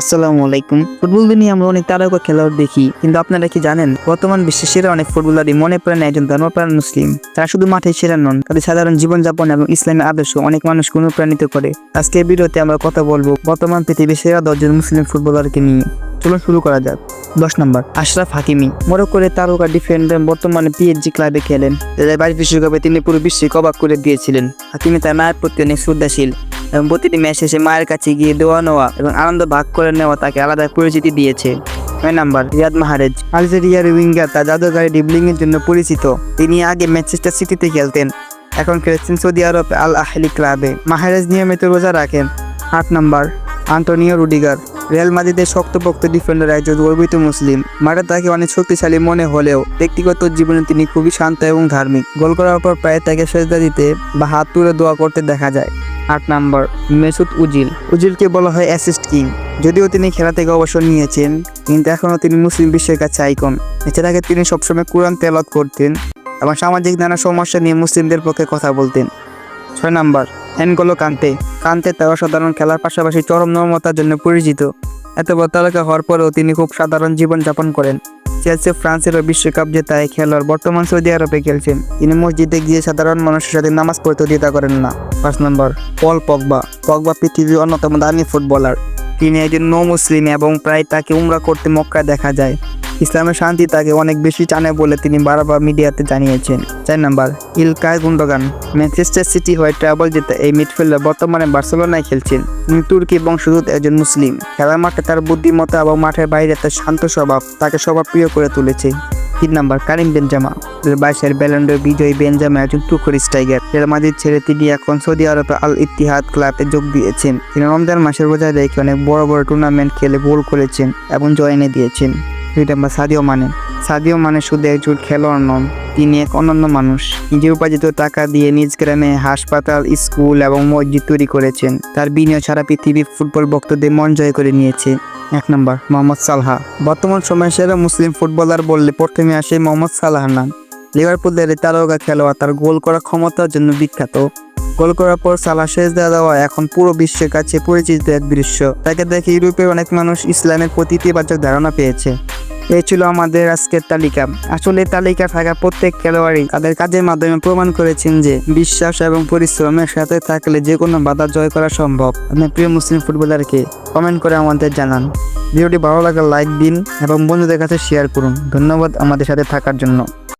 আসসালামু আলাইকুম। ফুটবল নিয়ে আমরা অনেক তারকা খেলোয়াড় দেখি, কিন্তু আপনারা কি জানেন বর্তমান বিশ্বের সেরা অনেক ফুটবলারই মনে প্রাণে একজন ধর্মপ্রাণ মুসলিম। তারা শুধু মাঠে সেরা নন, তাদের সাধারণ জীবনযাপন এবং ইসলামের আদর্শ অনেক মানুষকে অনুপ্রাণিত করে। আজকের ভিডিওতে আমরা কথা বলবো বর্তমান পৃথিবীর সেরা 10 জন মুসলিম ফুটবলারকে নিয়ে। চলুন শুরু করা যাক। 10 নম্বর, আশরাফ হাকিমি। মরক্কোর তারকা ডিফেন্ডার, বর্তমানে PSG ক্লাবে খেলেন। 2022 বিশ্বকাপে তিনি পুরো বিশ্বকে অবাক করে দিয়েছিলেন। হাকিমি তার মায়ের প্রতি অনেক শ্রদ্ধাশীল এবং প্রতিটি ম্যাচ শেষে মায়ের কাছে গিয়ে দোয়া নেওয়া এবং আনন্দ ভাগ করে নেওয়া তাকে আলাদা পরিচিতি দিয়েছে। 9 নম্বর, রিয়াদ মাহরেজ। আলজেরিয়ার উইঙ্গার তার জাদুকারী ড্রিবলিং এর জন্য পরিচিত। তিনি আগে ম্যানচেস্টার সিটিতে খেলতেন, এখন খেলছেন সৌদি আরব আল আহলি ক্লাবে। মাহরেজ নিয়মিত রোজা রাখেন। 8 নম্বর, আন্তোনিও রুডিগার। রিয়াল মাদ্রিদের শক্তপোক্ত ডিফেন্ডার, একজন গর্বিত মুসলিম। মাঠে তাকে অনেক শক্তিশালী মনে হলেও ব্যক্তিগত জীবনে তিনি খুবই শান্ত এবং ধার্মিক। গোল করার পর প্রায় তাকে সেজদা দিতে বা হাত তুলে দোয়া করতে দেখা যায়। 8 নম্বর, মেসুত ওজিল। ওজিলকে বলা হয় অ্যাসিস্ট কিং। যদিও তিনি খেলা থেকে অবসর নিয়েছেন, কিন্তু এখনও তিনি মুসলিম বিশ্বের কাছে আইকন। এছাড়া তিনি সবসময় কুরআন তেলাওয়াত করতেন এবং সামাজিক নানা সমস্যা নিয়ে মুসলিমদের পক্ষে কথা বলতেন। 6 নম্বর, এনগোলো কান্তে। কান্তে তার অসাধারণ খেলার পাশাপাশি চরম নমতার জন্য পরিচিত। এত বড় তারকা হওয়ার পরেও তিনি খুব সাধারণ জীবনযাপন করেন। চেলসি, ফ্রান্সের বিশ্বকাপ জেতায় খেলোয়াড়, বর্তমান সৌদি আরবে খেলছেন। তিনি মসজিদে গিয়ে সাধারণ মানুষের সাথে নামাজ পড়তে দ্বিধা করেন না। 5 নম্বর, পল পগবা। পগবা পৃথিবীর অন্যতম দামি ফুটবলার। তিনি একজন নৌ মুসলিম এবং প্রায় তাকে উমরা করতে মক্কায় দেখা যায়। ইসলামের শান্তি তাকে অনেক বেশি টানে বলে তিনি বারবার মিডিয়াতে জানিয়েছেন। 4 নম্বর, ইলকাই গুন্ডোগান। ম্যানচেস্টার সিটি হয়ে ট্রাবল জেতা এই মিডফিল্ডার বর্তমানে বার্সেলোনায় খেলছেন। তিনি তুর্কি বংশোদ্ভূত একজন মুসলিম। খেলার মাঠে তার বুদ্ধিমত্তা এবং মাঠের বাইরে তার শান্ত স্বভাব তাকে সবার প্রিয় করে তুলেছে। 3 নম্বর, কারিম বেনজেমা। 2022 ব্যালন ড'র বিজয়ী বেনজেমা একজন তুর্কি স্ট্রাইকার। রিয়াল মাদ্রিদ ছেড়ে তিনি এখন সৌদি আরবের আল ইত্তিহাদ ক্লাবে যোগ দিয়েছেন। তিনি রমজান মাসের রোজা রেখে অনেক বড় বড় টুর্নামেন্ট খেলে গোল করেছেন এবং জয় এনে দিয়েছেন। 2 নম্বর, সাদিও মানে। সাদিও মানে শুধু একজন খেলোয়াড় নন, তিনি এক অনন্য মানুষ। নিজের উপার্জিত টাকা দিয়ে নিজ গ্রামে হাসপাতাল, স্কুল এবং মসজিদ তৈরি করেছেন। তার বিনিয়োগ সারা পৃথিবীর ফুটবল ভক্তদের মন জয় করে নিয়েছে। 1 নম্বর, মোহাম্মদ সালাহ। বর্তমান সময়ের সেরা মুসলিম ফুটবলার বললে প্রথমে আসে মোহাম্মদ সালাহর নাম। লিভারপুলের তারকা খেলোয়াড়, তার গোল করার ক্ষমতার জন্য বিখ্যাত। গোল করার পর সালাহ সেজদা দেওয়া এখন পুরো বিশ্বের কাছে পরিচিত এক দৃশ্য। তাকে দেখে ইউরোপের অনেক মানুষ ইসলামের প্রতি ইতিবাচক ধারণা পেয়েছে। এই ছিল আমাদের আজকের তালিকা। আসলে তালিকা থাকা প্রত্যেক খেলোয়াড়ই তাদের কাজের মাধ্যমে প্রমাণ করেছেন যে বিশ্বাস এবং পরিশ্রমের সাথে থাকলে যে কোনো বাধা জয় করা সম্ভব। আপনার প্রিয় মুসলিম ফুটবলারকে কমেন্ট করে আমাদের জানান। ভিডিওটি ভালো লাগলে লাইক দিন এবং বন্ধুদের কাছে শেয়ার করুন। ধন্যবাদ আমাদের সাথে থাকার জন্য।